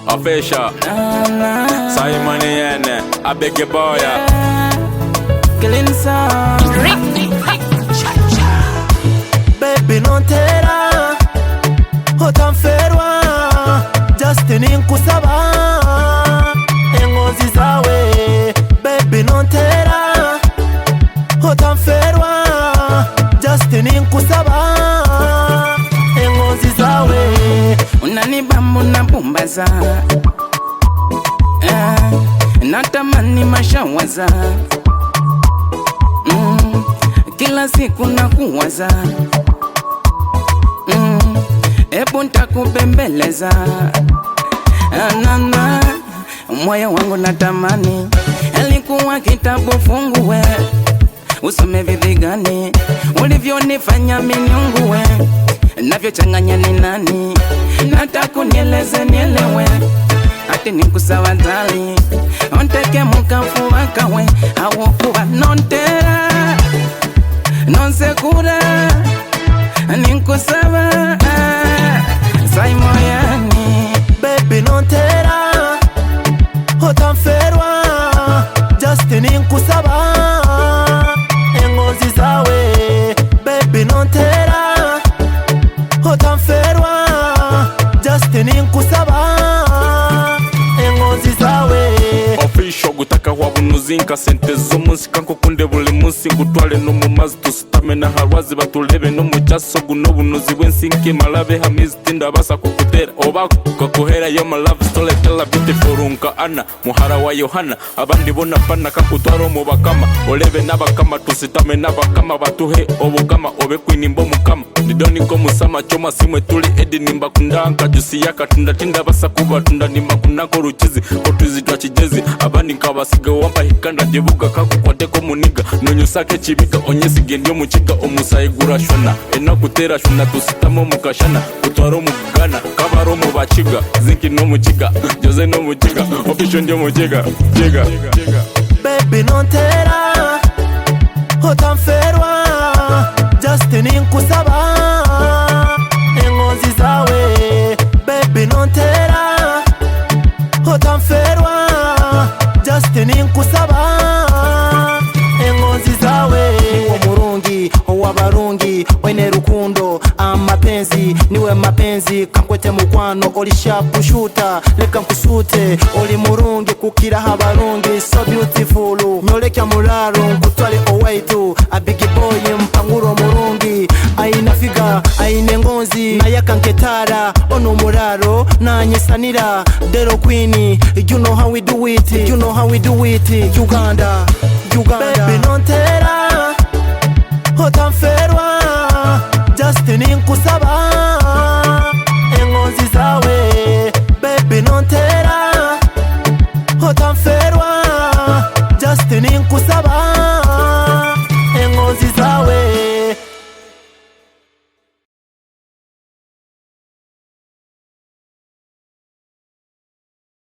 Official Simon Yene, I beg your boy. Killing song. Baby non tera otamferwa Justin inkusaba engozi zawe. Baby non tera otamferwa Justin inkusaba engozi zawe. Unanibamba unabumbaza natamani mashawaza kila siku nakuwaza ebu ntakubembeleza nana moyo wangu natamani alikuwa kitabu funguwe usome vidigani ulivyonifanya minyunguwe navyochanganya ni nani nataku nieleze nielewe ati nikusawadhali onteke mukafu wakawe awokuwa nontera nonsekura ninkusaba Saimoyani. Baby nontera otamferwa Justin inkusaba engozi zawe. Baby nontera otamferwa Justin inkusaba engozi zawe. Official gutaka wabunuzinka sente z'umunsi kankukunde buli munsi ngutwale no mu mazi tusitame na harwazi batulebe no mu cyaso guno bunuzi bwensinke malabe hamizi tinda basa kukutera oba kukuhera yo my love story tell a beautiful unka ana muhara wa Yohana abandi bona pana kakutwaro mu bakama olebe n'abakama tusitame n'abakama batuhe obukama obe kwinimbo mukama ndidoni ko musama choma simwe tuli edi nimba kundanka jusi yakatunda tinda basa kuba tunda nimba kunako rukizi ko tuzitwa kigezi abandi nkabasiga wamba hikanda jebuga kakukwate ko muniga nonyusake kibika onyesige ndio mukiga omusayi gurashona enakutera shona tusitamo mukashana utwaro mugana kabaro mu bakiga zinki no mukiga joze no mukiga official ndio mukiga kiga. Baby nontera otamferwa Justin inkusaba engozi zawe. Baby nontera otamferwa Justin inkusaba engozi zawe. Niwe murungi owabarungi wene rukundo amapenzi niwe mapenzi kankwete mukwano oli sharp shooter leka nkusute oli murungi kukira habarungi so beautiful nyolekya mularo nkutwale away to a big boy mpanguro murungi aina figa aine ngonzi na yakanketara ono muraro na nyisanira Dero Queen. You know how we do it, you know how we do it. Uganda Baby nontera